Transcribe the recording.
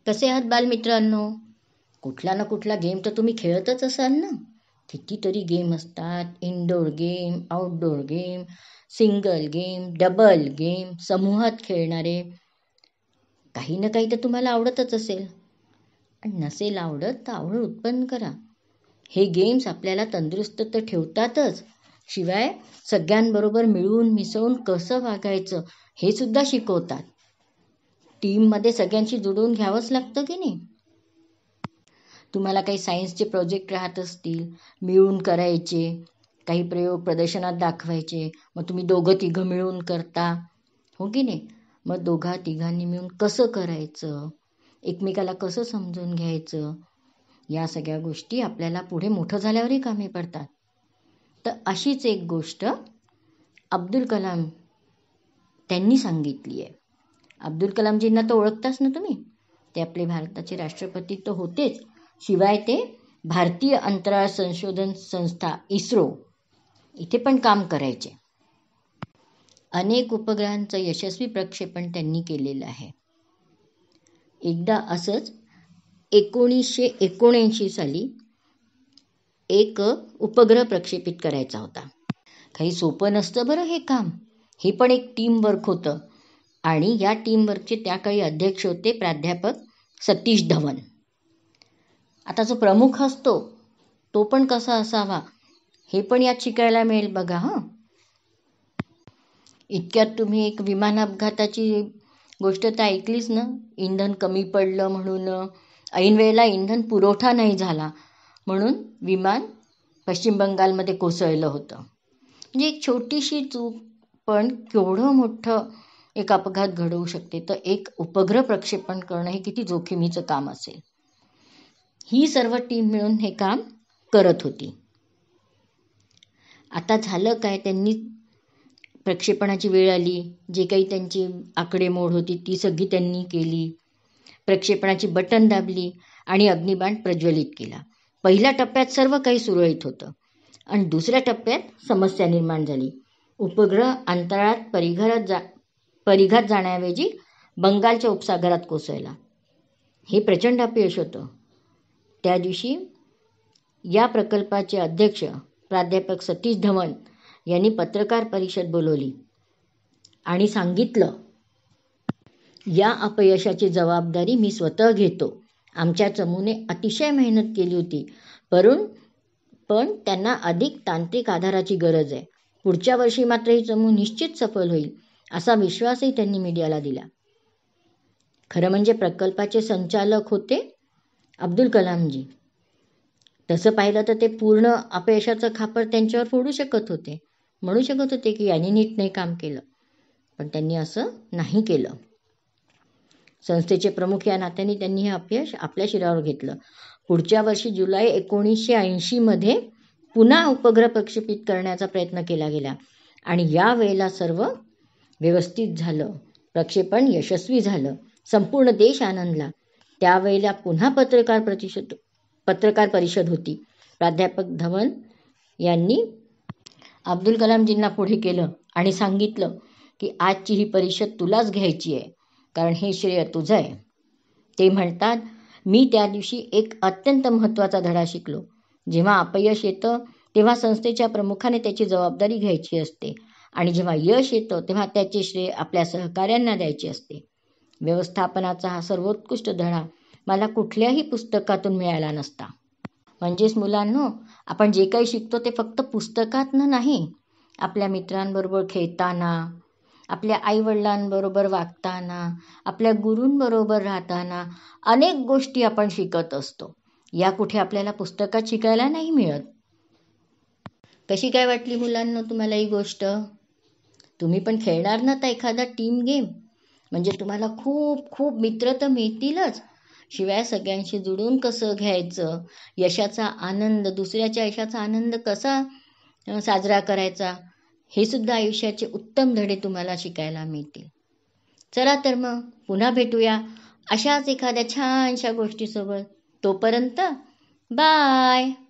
कसे आहात बालमित्रांनो? कुठला ना कुठला गेम तर तुम्ही खेळतच असाल ना. कितीतरी गेम असतात. Indoor game, outdoor game, single game, double game, समूहात खेळणारे. काही ना काही तर तुम्हाला आवडतच असेल. आणि नसेल आवडत तर आवड उत्पन्न करा. हे गेम्स आपल्याला तंदुरुस्त तर ठेवतातच, शिवाय सगळ्यांबरोबर मिळून मिसळून कसं वागायचं हे सुद्धा शिकवतात. टीममध्ये सगळ्यांशी जुळवून घ्यावंच लागतं की नाही. तुम्हाला काही सायन्सचे प्रोजेक्ट राहत असतील, मिळून करायचे, काही प्रयोग प्रदर्शनात दाखवायचे, मग तुम्ही दोघं तिघं मिळून करता, हो की नाही. मग दोघा तिघांनी मिळून कसं करायचं, एकमेकाला कसं समजून घ्यायचं, या सगळ्या गोष्टी आपल्याला पुढे मोठं झाल्यावरही कामी पडतात. तर अशीच एक गोष्ट अब्दुल कलाम त्यांनी सांगितली आहे. अब्दुल कलामजींना तर ओळखताच ना तुम्ही. ते आपले भारताचे राष्ट्रपती तर होतेच, शिवाय ते भारतीय अंतराळ संशोधन संस्था इस्रो इथे पण काम करायचे. अनेक उपग्रहांचं यशस्वी प्रक्षेपण त्यांनी केलेलं आहे. एकदा असंच 1979 साली एक उपग्रह प्रक्षेपित करायचा होता. काही सोपं नसतं बरं हे काम. हे पण एक टीमवर्क होतं. आणि या टीमवर्कचे त्या काळी अध्यक्ष होते प्राध्यापक सतीश धवन. आता जो प्रमुख असतो तो पण कसा असावा हे पण यात शिकायला मिळेल बघा. इतक्यात तुम्ही एक विमान अपघाताची गोष्ट तर ऐकलीच ना. इंधन कमी पडलं म्हणून, ऐन वेळेला इंधन पुरवठा नाही झाला म्हणून विमान पश्चिम बंगालमध्ये कोसळलं होतं. म्हणजे एक छोटीशी चूक पण केवढं मोठं एक अपघात घडवू शकते. तर एक उपग्रह प्रक्षेपण करणं हे किती जोखमीचं काम असेल. ही सर्व टीम मिळून हे काम करत होती. आता झालं काय, त्यांनी प्रक्षेपणाची वेळ आली, जे काही त्यांची आकडेमोड होती ती सगळी त्यांनी केली. प्रक्षेपणाची बटन दाबली आणि अग्निबाण प्रज्वलित केला. पहिल्या टप्प्यात सर्व काही सुरळीत होतं आणि दुसऱ्या टप्प्यात समस्या निर्माण झाली. उपग्रह अंतराळात परिघात जाण्याऐवजी बंगालच्या उपसागरात कोसळला. हे प्रचंड अपयश होतं. त्या दिवशी या प्रकल्पाचे अध्यक्ष प्राध्यापक सतीश धवन यांनी पत्रकार परिषद बोलवली आणि सांगितलं, या अपयशाची जबाबदारी मी स्वतः घेतो. आमच्या चमूने अतिशय मेहनत केली होती, पण त्यांना अधिक तांत्रिक आधाराची गरज आहे. पुढच्या वर्षी मात्र ही चमू निश्चित सफल होईल, असा विश्वासही त्यांनी मीडियाला दिला. खरं म्हणजे प्रकल्पाचे संचालक होते अब्दुल कलामजी. तसं पाहिलं तर ते पूर्ण अपयशाचं खापर त्यांच्यावर फोडू शकत होते, म्हणू शकत होते की यांनी नीट नाही काम केलं, पण त्यांनी असं नाही केलं. संस्थेचे प्रमुख या नात्याने त्यांनी हे अपयश आपल्या शिरावर घेतलं. पुढच्या वर्षी जुलै 1980 पुन्हा उपग्रह प्रक्षेपित करण्याचा प्रयत्न केला गेला आणि या वेळेला सर्व व्यवस्थित झालं. प्रक्षेपण यशस्वी झालं. संपूर्ण देश आनंदला. त्यावेळेला पुन्हा पत्रकार परिषद होती. प्राध्यापक धवन यांनी अब्दुल कलामजींना पुढे केलं आणि सांगितलं की आजची ही परिषद तुलाच घ्यायची आहे, कारण हे श्रेय तुझं आहे. ते म्हणतात, मी त्या दिवशी एक अत्यंत महत्त्वाचा धडा शिकलो. जेव्हा अपयश येतं तेव्हा संस्थेच्या प्रमुखाने त्याची जबाबदारी घ्यायची असते आणि जेव्हा यश येतं तेव्हा त्याचे श्रेय आपल्या सहकाऱ्यांना द्यायचे असते. व्यवस्थापनाचा हा सर्वोत्कृष्ट धडा मला कुठल्याही पुस्तकातून मिळाला नसता. म्हणजेच मुलांनो, आपण जे काही शिकतो ते फक्त पुस्तकातनं नाही, आपल्या मित्रांबरोबर खेळताना, आपल्या आईवडिलांबरोबर वागताना, आपल्या गुरूंबरोबर राहताना अनेक गोष्टी आपण शिकत असतो. या कुठे आपल्याला पुस्तकात शिकायला नाही मिळत. कशी काय वाटली मुलांना तुम्हाला ही गोष्ट? तुम्ही पण खेळणार ना तर एखादा टीम गेम, म्हणजे तुम्हाला खूप खूप मित्र तर मिळतीलच, शिवाय सगळ्यांशी जुळून कसं घ्यायचं, यशाचा आनंद, दुसऱ्याच्या यशाचा आनंद कसा साजरा करायचा, हे सुद्धा आयुष्याचे उत्तम धडे तुम्हाला शिकायला मिळतील. चला तर मग पुन्हा भेटूया अशाच एखाद्या छानशा गोष्टीसोबत. तोपर्यंत बाय.